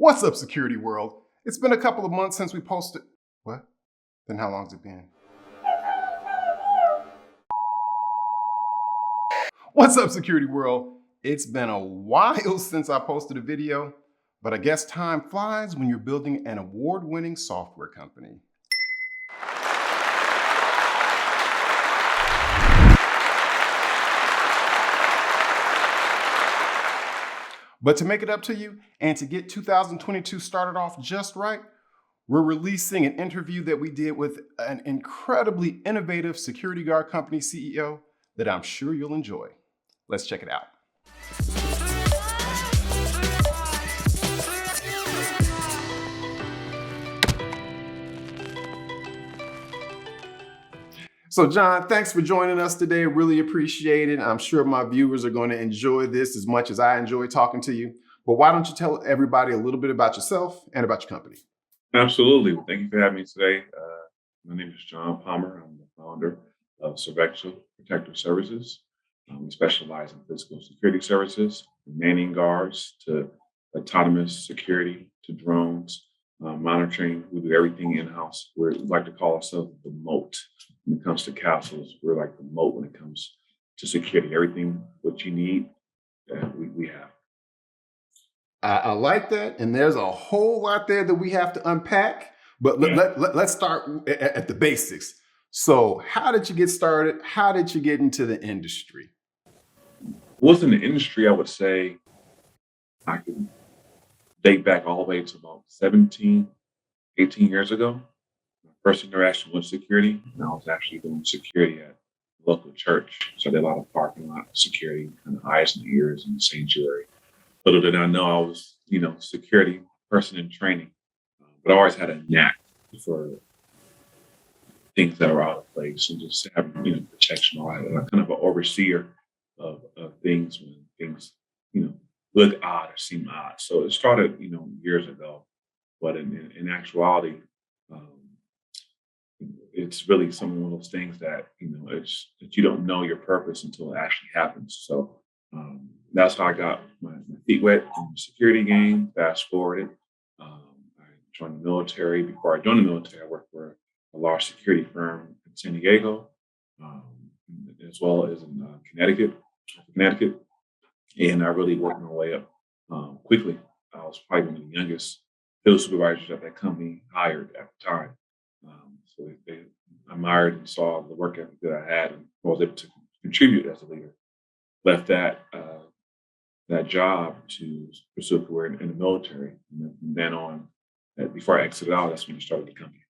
What's up, security world? It's been a couple of months since we posted. What? Then how long's it been? What's up, security world? It's been a while since I posted a video, but I guess time flies when you're building an award-winning software company. But to make it up to you and to get 2022 started off just right, we're releasing an interview that we did with an incredibly innovative security guard company CEO that I'm sure you'll enjoy. Let's check it out. So John, thanks for joining us today. Really appreciate it. I'm sure my viewers are going to enjoy this as much as I enjoy talking to you. But why don't you tell everybody a little bit about yourself and about your company? Absolutely. Well, thank you for having me today. My name is John Palmer. I'm the founder of Servexo Protective Services. We specialize in physical security services, from manning guards to autonomous security to drones, monitoring. We do everything in-house. We like to call ourselves the moat. When it comes to castles, we're like the moat when it comes to security. Everything what you need, we have. I like that. And there's a whole lot there that we have to unpack. But let's start at the basics. So how did you get started? How did you get into the industry? Was in the industry, I would say I could date back all the way to about 17, 18 years ago. My first interaction with security, and I was actually doing security at a local church. So I did a lot of parking lot security, kind of eyes and ears in the sanctuary. Little did I know I was, security person in training, but I always had a knack for things that are out of place and just having, protection. I'm kind of an overseer of things when things, look odd or seem odd. So it started, years ago, but in actuality, it's really one of those things that, it's that you don't know your purpose until it actually happens. So that's how I got my feet wet in the security game. Fast forwarded, I joined the military. Before I joined the military, I worked for a large security firm in San Diego, as well as in Connecticut. And I really worked my way up quickly. I was probably one of the youngest field supervisors that company hired at the time. So they admired and saw the work ethic that I had and was able to contribute as a leader. Left that job to pursue a career in the military, and then on. Before I exited out, that's when I started the company.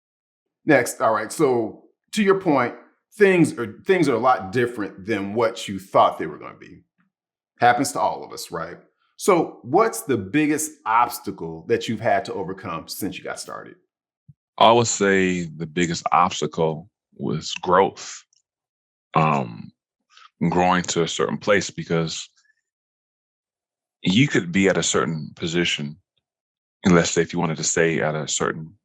Next, all right. So to your point, things are a lot different than what you thought they were going to be. Happens to all of us, right? So what's the biggest obstacle that you've had to overcome since you got started? I would say the biggest obstacle was growth. Growing to a certain place, because you could be at a certain position, and let's say if you wanted to stay at a certain,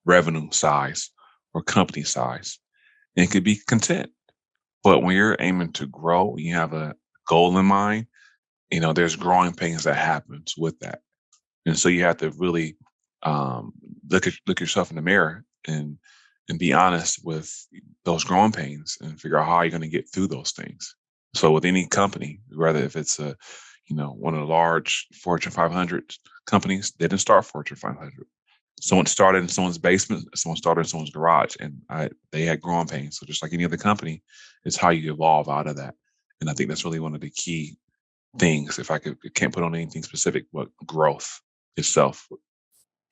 revenue size or company size, and could be content. But when you're aiming to grow, you have a goal in mind, there's growing pains that happens with that. And so you have to really look yourself in the mirror and be honest with those growing pains and figure out how you're going to get through those things. So with any company, whether if it's one of the large Fortune 500 companies, they didn't start Fortune 500. Someone started in someone's basement, someone started in someone's garage, and they had growing pains. So just like any other company, it's how you evolve out of that. And I think that's really one of the key things. If I can't put on anything specific, but growth itself.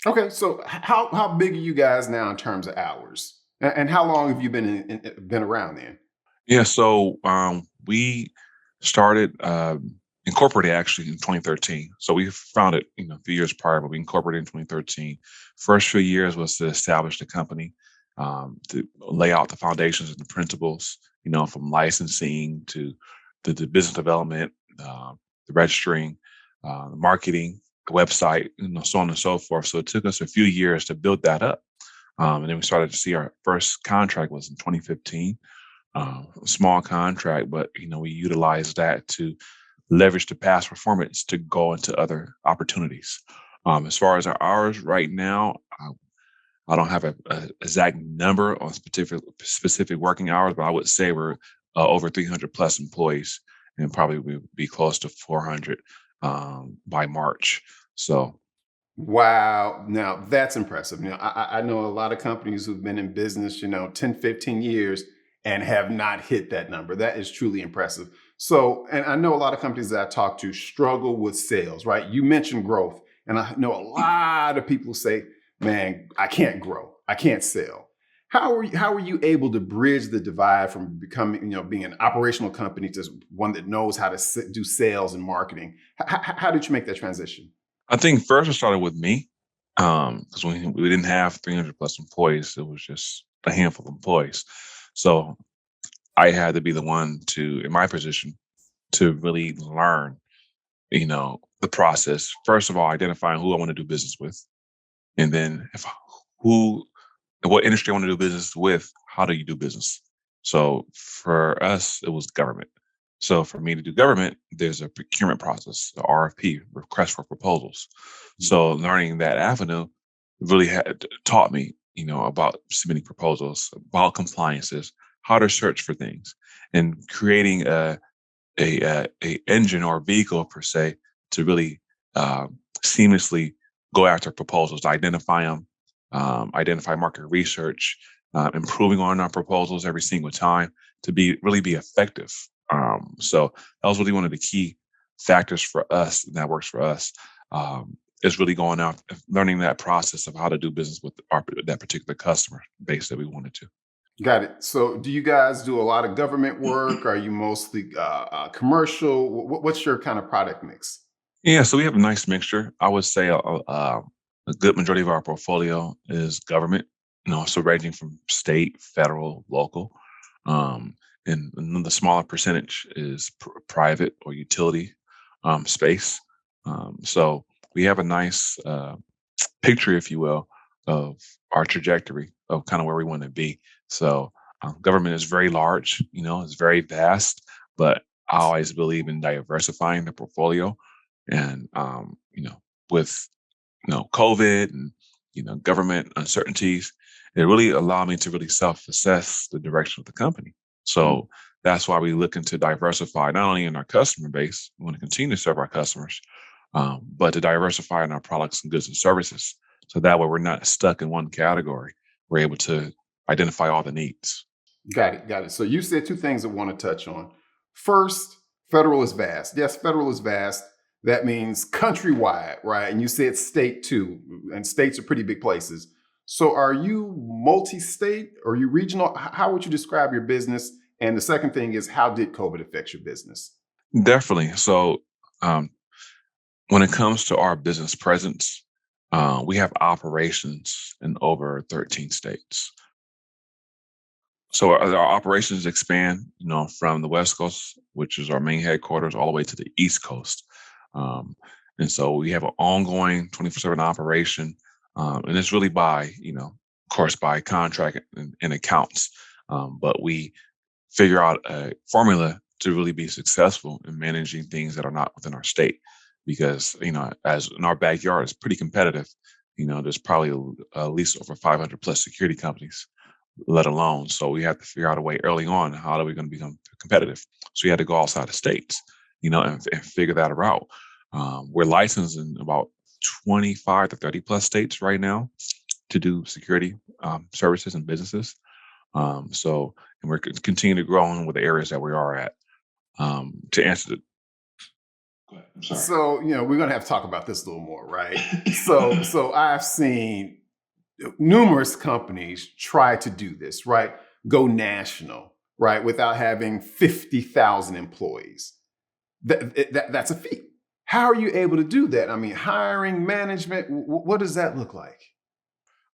Okay, so how big are you guys now in terms of hours, and how long have you been around then? Yeah, so we started incorporated actually in 2013. So we founded a few years prior, but we incorporated in 2013. First few years was to establish the company, to lay out the foundations and the principles, from licensing to the business development, the registering, the marketing, the website, so on and so forth. So it took us a few years to build that up. And then we started to see our first contract was in 2015. A small contract, but we utilized that to leverage the past performance to go into other opportunities. As far as our hours right now, I don't have a exact number on specific working hours, but I would say we're over 300 plus employees, and probably we'll be close to 400 by March. So Wow. Now that's impressive. Now, I know a lot of companies who've been in business, 10, 15 years and have not hit that number. That is truly impressive. So, and I know a lot of companies that I talk to struggle with sales, right? You mentioned growth. And I know a lot of people say, man, I can't grow. I can't sell. How are you able to bridge the divide from becoming, being an operational company to one that knows how to do sales and marketing? How did you make that transition? I think first it started with me, because we didn't have 300 plus employees. It was just a handful of employees. So I had to be the one to, in my position, to really learn, the process. First of all, identifying who I want to do business with, and then if who, what industry I want to do business with, how do you do business? So for us, it was government. So for me to do government, there's a procurement process, the RFP, request for proposals. So learning that avenue really had taught me, about submitting proposals, about compliances, how to search for things, and creating a engine or vehicle per se to really seamlessly go after proposals, identify them, identify market research, improving on our proposals every single time to be effective. So that was really one of the key factors for us, and that works for us. Is really going out, learning that process of how to do business with that particular customer base that we wanted to. Got it. So, do you guys do a lot of government work? Are you mostly commercial? What's your kind of product mix? Yeah, so we have a nice mixture. I would say a good majority of our portfolio is government, so ranging from state, federal, local, um, and then the smaller percentage is private or utility space. So we have a nice picture, if you will, of our trajectory of kind of where we want to be. So government is very large, it's very vast, but I always believe in diversifying the portfolio. And with COVID and government uncertainties, it really allowed me to really self-assess the direction of the company. Mm. So that's why we looking to diversify not only in our customer base, we want to continue to serve our customers, but to diversify in our products and goods and services. So that way we're not stuck in one category. We're able to identify all the needs. Got it. Got it. So, you said two things I want to touch on. First, federal is vast. Yes, federal is vast. That means countrywide, right? And you said state too, and states are pretty big places. So, are you multi state or are you regional? How would you describe your business? And the second thing is, how did COVID affect your business? Definitely. So um, when it comes to our business presence, we have operations in over 13 states. So our operations expand, from the West Coast, which is our main headquarters, all the way to the East Coast. Um, and so we have an ongoing 24/7 operation, and it's really by, of course, by contract and accounts. But we figure out a formula to really be successful in managing things that are not within our state, because as in our backyard, it's pretty competitive. There's probably at least over 500 plus security companies, let alone. So we have to figure out a way early on, how are we going to become competitive? So we had to go outside of states, and figure that out. We're licensed in about 25 to 30 plus states right now to do security services and businesses. So, and we're continuing to grow on with the areas that we are at. To answer the, Go ahead, I'm sorry. So, we're going to have to talk about this a little more, right? So I've seen numerous companies try to do this, right? Go national, right? Without having 50,000 employees. That's a feat. How are you able to do that? I mean, hiring, management, what does that look like?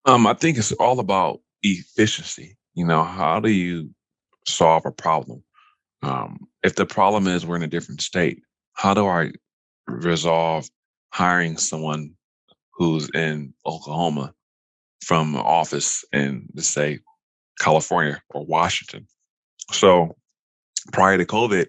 I think it's all about efficiency. How do you solve a problem? If the problem is we're in a different state, how do I resolve hiring someone who's in Oklahoma from an office in, let's say, California or Washington? So prior to COVID,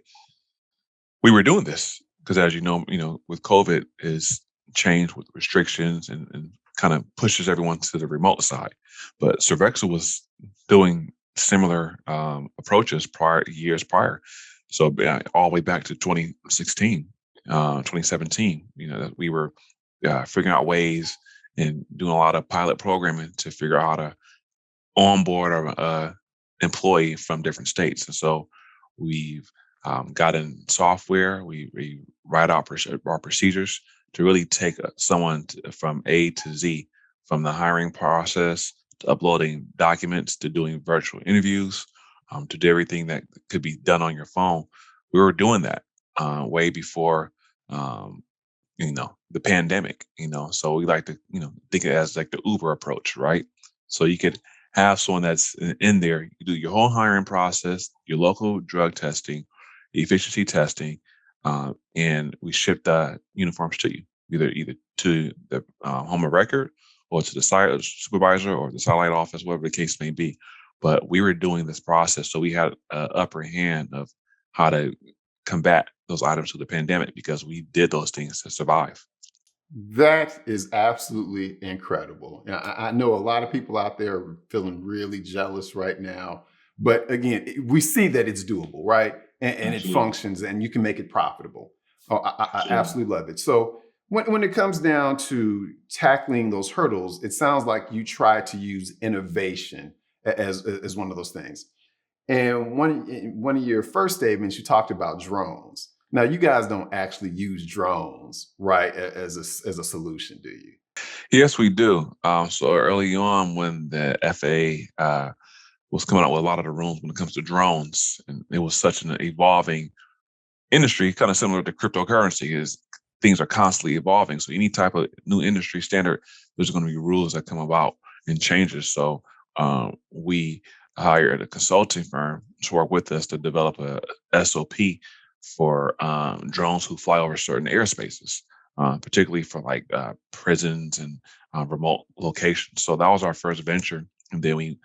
we were doing this because, as with COVID is change with restrictions and kind of pushes everyone to the remote side. But Servexo was doing similar approaches years prior. So all the way back to 2016, 2017, that we were figuring out ways and doing a lot of pilot programming to figure out how to onboard a employee from different states. And so we've got in software. We write out our procedures to really take someone from A to Z, from the hiring process to uploading documents to doing virtual interviews, to do everything that could be done on your phone. We were doing that way before um, the pandemic. So we like to think of it as like the Uber approach, right? So you could have someone that's in there. You do your whole hiring process, your local drug testing, efficiency testing, and we ship the uniforms to you, either to the home of record or to the site supervisor or the satellite office, whatever the case may be. But we were doing this process, so we had an upper hand of how to combat those items through the pandemic because we did those things to survive. That is absolutely incredible. Now, I know a lot of people out there are feeling really jealous right now. But again, we see that it's doable, right? And it Absolutely. functions and you can make it profitable. Oh, I Absolutely. absolutely love it. So when it comes down to tackling those hurdles, it sounds like you try to use innovation as one of those things. And one of your first statements, you talked about drones. Now, you guys don't actually use drones, right, as a solution, do you? Yes, we do. So early on, when the FAA was coming out with a lot of the rules when it comes to drones, and it was such an evolving industry, kind of similar to cryptocurrency, is things are constantly evolving. So any type of new industry standard, there's going to be rules that come about and changes. So we hired a consulting firm to work with us to develop a SOP for drones who fly over certain airspaces, particularly for like prisons and remote locations. So that was our first venture, and then we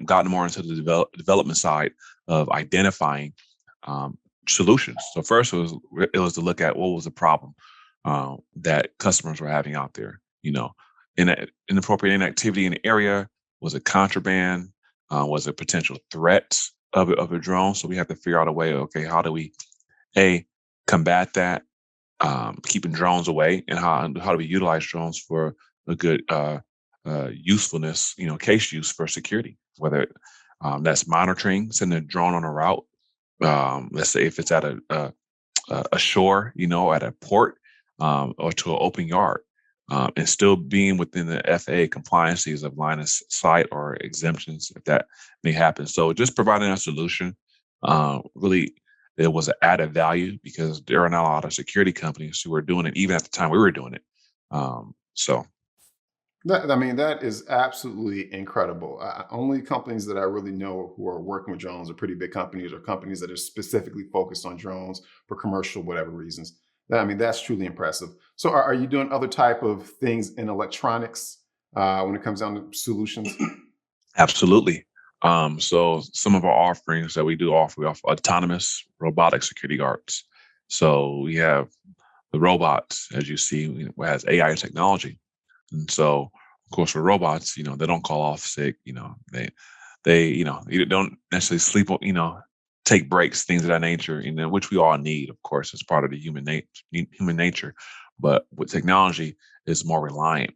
gotten more into the development side of identifying um, solutions. So first it was to look at what was the problem that customers were having out there. Inappropriate inactivity in the area. Was it contraband? Was it potential threats of a drone? So we have to figure out a way. Okay, how do we a combat that, keeping drones away, and how do we utilize drones for a good usefulness, case use for security, whether that's monitoring, sending a drone on a route. Let's say if it's at a shore, at a port, or to an open yard, and still being within the FAA compliances of line of sight or exemptions if that may happen. So just providing a solution, really, it was an added value because there are not a lot of security companies who were doing it, even at the time we were doing it. So That is absolutely incredible. Only companies that I really know who are working with drones are pretty big companies or companies that are specifically focused on drones for commercial, whatever reasons. That's truly impressive. So, are you doing other type of things in electronics when it comes down to solutions? absolutely. So some of our offerings that we offer autonomous robotic security guards. So we have the robots, as you see, has AI technology. And so, of course, for robots, they don't call off sick. You don't necessarily sleep, take breaks, things of that nature, which we all need, of course, as part of the human nature. But with technology, it's more reliant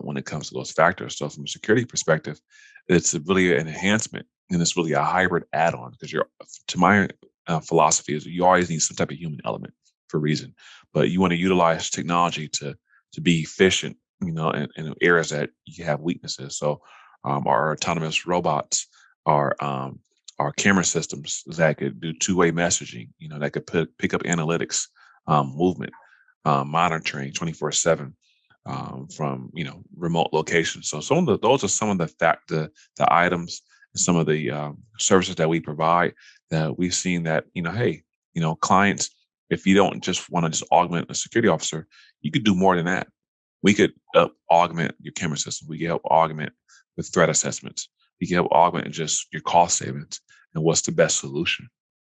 when it comes to those factors. So, from a security perspective, it's really an enhancement, and it's really a hybrid add-on because to my philosophy is you always need some type of human element for a reason, but you want to utilize technology to be efficient, in areas that you have weaknesses. So our autonomous robots are our camera systems that could do two-way messaging, that could pick up analytics, movement, monitoring 24/7 from remote locations. So those are some of the items and some of the services that we provide that we've seen that hey, clients, if you don't just want to just augment a security officer, you could do more than that. We could augment your camera system. We can help augment with threat assessments. We can help augment just your cost savings and what's the best solution.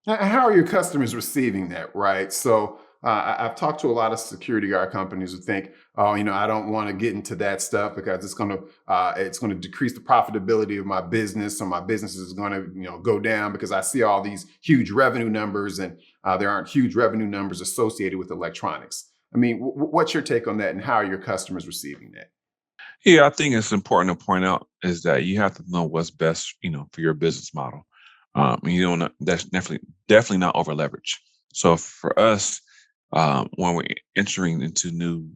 How are your customers receiving that, right? So, I've talked to a lot of security guard companies who think, oh, I don't want to get into that stuff because it's going to decrease the profitability of my business, or my business is going to go down because I see all these huge revenue numbers, and there aren't huge revenue numbers associated with electronics. I mean, what's your take on that, and how are your customers receiving that? Yeah, I think it's important to point out is that you have to know what's best, for your business model. You don't. That's definitely not over leverage. So for us, when we're entering into new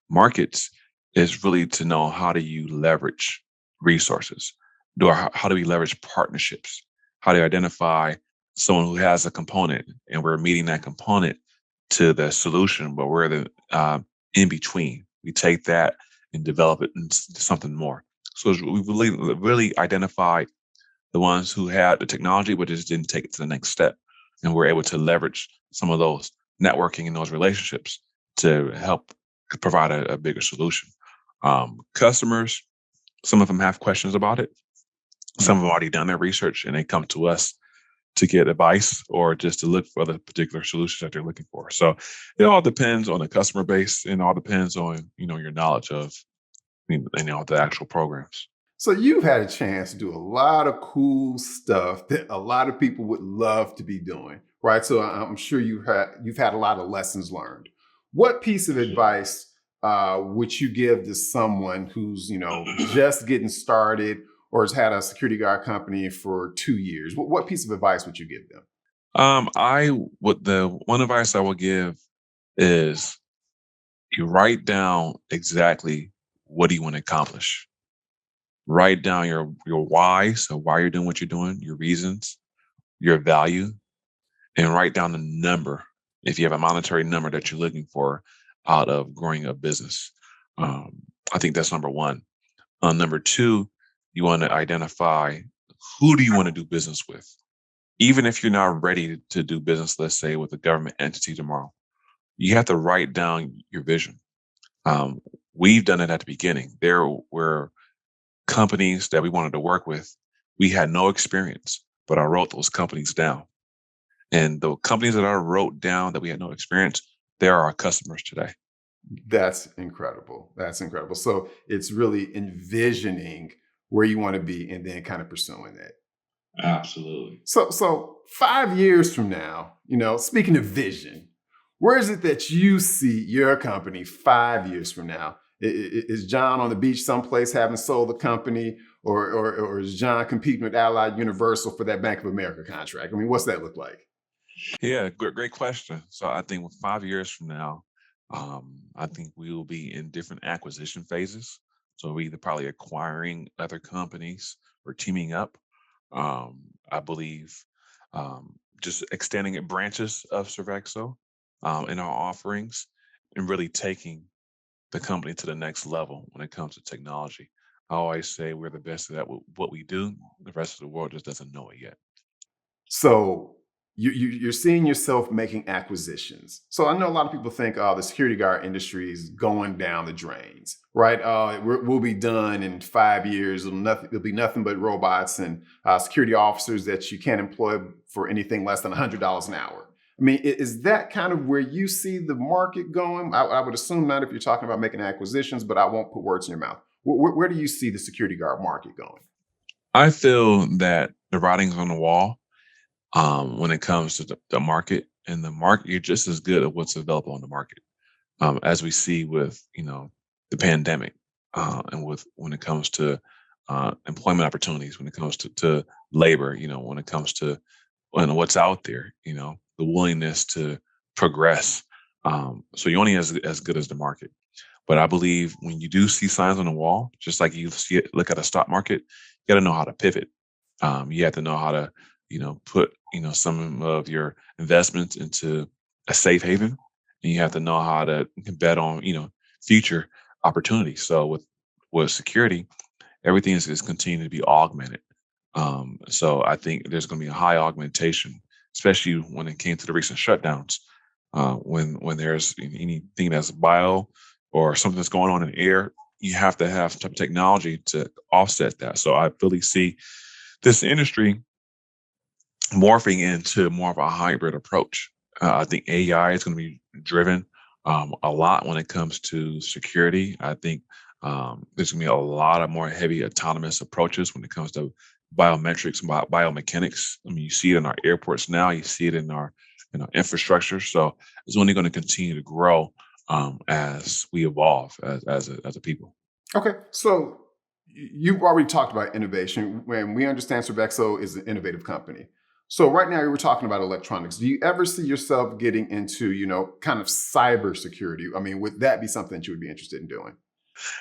markets, is really to know how do you leverage resources. How do we leverage partnerships? How do you identify someone who has a component and we're meeting that component to the solution, but we're the in between. We take that and develop it into something more. So we really identified the ones who had the technology, but just didn't take it to the next step. And we're able to leverage some of those networking and those relationships to help provide a bigger solution. Customers, some of them have questions about it. Some have already done their research and they come to us to get advice or just to look for the particular solution that they're looking for. So it all depends on the customer base, and all depends on, your knowledge of, the actual programs. So you've had a chance to do a lot of cool stuff that a lot of people would love to be doing, right? So I'm sure you've had a lot of lessons learned. What piece of Sure. advice would you give to someone who's just getting started, or has had a security guard company for 2 years? What piece of advice would you give them? I would the one advice I will give is you write down exactly what do you want to accomplish. Write down your why, so why you're doing what you're doing, your reasons, your value, and write down the number if you have a monetary number that you're looking for out of growing a business. Um, I think that's number one. Number two, you want to identify who do you want to do business with. Even if you're not ready to do business, let's say with a government entity tomorrow, you have to write down your vision. Um, we've done it at the beginning. There were companies that we wanted to work with. We had no experience, but I wrote those companies down. And the companies that I wrote down that we had no experience, they're our customers today. That's incredible. That's incredible. So it's really envisioning where you want to be and then kind of pursuing that. Absolutely. So 5 years from now, speaking of vision, where is it that you see your company 5 years from now? Is John on the beach someplace having sold the company, or is John competing with Allied Universal for that Bank of America contract? I mean, what's that look like? Yeah, great question. So I think with 5 years from now, I think we will be in different acquisition phases. So we either probably acquiring other companies or teaming up. I believe just extending it branches of Servexo in our offerings and really taking the company to the next level when it comes to technology. I always say we're the best at what we do. The rest of the world just doesn't know it yet. So you're seeing yourself making acquisitions. So I know a lot of people think, oh, the security guard industry is going down the drains, right? We'll be done in 5 years. It'll be nothing but robots and security officers that you can't employ for anything less than $100 an hour. I mean, is that kind of where you see the market going? I would assume not if you're talking about making acquisitions, but I won't put words in your mouth. Where do you see the security guard market going? I feel that the writing's on the wall when it comes to the market. And the market, you're just as good at what's available on the market. As we see with the pandemic, and with when it comes to employment opportunities, when it comes to labor, when it comes to what's out there, the willingness to progress. So you're only as good as the market. But I believe when you do see signs on the wall, just like you see it, look at a stock market, you got to know how to pivot. You have to know how to, put, some of your investments into a safe haven, and you have to know how to bet on, future opportunities. So with security, everything is continuing to be augmented. So I think there's going to be a high augmentation, especially when it came to the recent shutdowns. When there's anything that's bio or something that's going on in the air, you have to have some type of technology to offset that. So I really see this industry morphing into more of a hybrid approach. I think AI is going to be driven a lot when it comes to security. I think there's going to be a lot of more heavy autonomous approaches when it comes to biometrics and biomechanics. I mean, you see it in our airports now. You see it in our infrastructure. So it's only going to continue to grow as we evolve as a people. Okay, so you've already talked about innovation. When we understand Servexo is an innovative company. So right now you were talking about electronics. Do you ever see yourself getting into, kind of cybersecurity? I mean, would that be something that you would be interested in doing?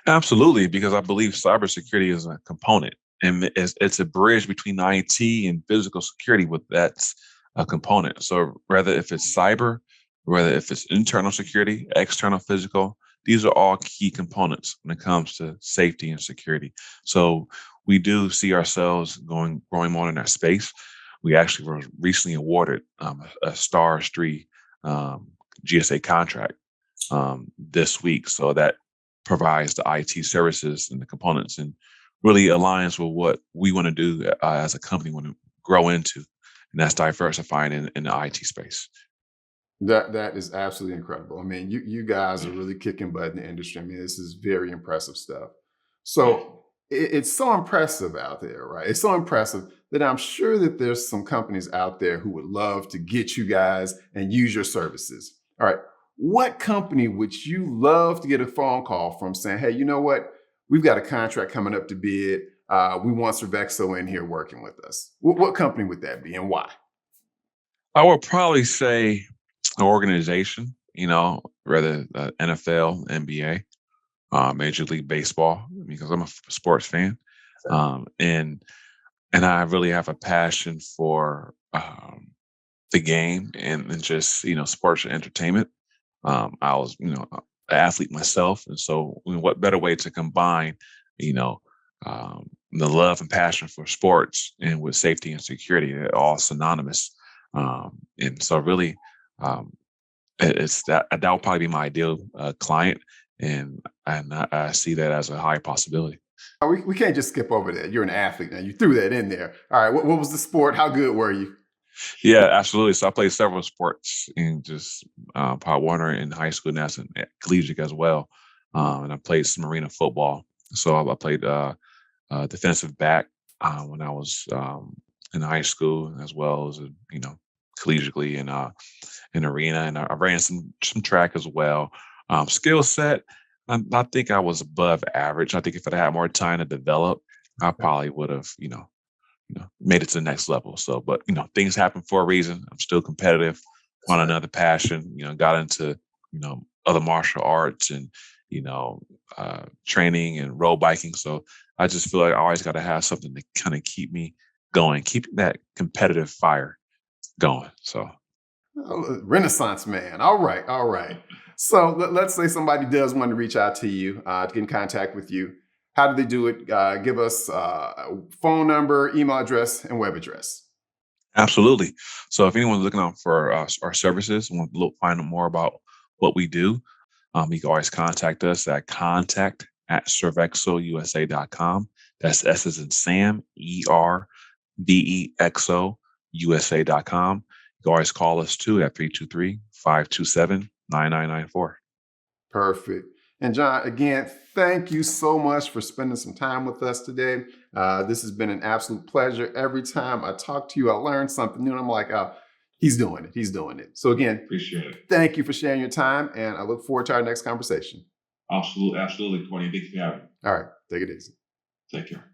Absolutely, because I believe cybersecurity is a component, and it's a bridge between IT and physical security. With that's a component. So whether if it's cyber, whether if it's internal security, external physical, these are all key components when it comes to safety and security. So we do see ourselves growing more in that space. We actually were recently awarded a STARS 3 GSA contract this week. So that provides the IT services and the components and really aligns with what we want to do as a company, want to grow into, and that's diversifying in the IT space. That is absolutely incredible. I mean, you guys are really kicking butt in the industry. I mean, this is very impressive stuff. So it's so impressive out there, right? It's so impressive that I'm sure that there's some companies out there who would love to get you guys and use your services. All right. What company would you love to get a phone call from saying, hey, you know what? We've got a contract coming up to bid. We want Servexo in here working with us. What company would that be and why? I would probably say an organization, rather NFL, NBA, Major League Baseball, because I'm a sports fan, and I really have a passion for the game and just sports and entertainment. I was an athlete myself, and so what better way to combine you know the love and passion for sports and with safety and security? They're all synonymous, and so really um, it's that will probably be my ideal client, and I see that as a high possibility. We can't just skip over that. You're an athlete now. You threw that in there. All right. What was the sport? How good were you? Yeah, absolutely. So I played several sports in just Pop Warner in high school, and that's in collegiate as well. And I played some arena football. So I played defensive back when I was in high school, as well as collegiately in arena, and I ran some track as well. Skill set, I think I was above average. I think if I had more time to develop, I probably would have made it to the next level. So, but things happen for a reason. I'm still competitive, That's found right. another passion. Got into other martial arts and training and road biking. So I just feel like I always got to have something to kind of keep me going, keep that competitive fire going. So Oh, Renaissance man. All right. All right. So let's say somebody does want to reach out to you to get in contact with you. How do they do it? Give us a phone number, email address, and web address. absolutely. So if anyone's looking out for our services and want to find out more about what we do, you can always contact us at contact@servexousa.com. That's S as in Sam, ERVEXO, USA.com. You can always call us too at 323-527-9994. Perfect. And John, again, thank you so much for spending some time with us today. This has been an absolute pleasure. Every time I talk to you, I learn something new, and I'm like, oh, he's doing it. He's doing it. So again, Appreciate it. thank you for sharing your time, and I look forward to our next conversation. Absolutely, absolutely, Courtney. Thank you for having me. All right, take it easy. Take care.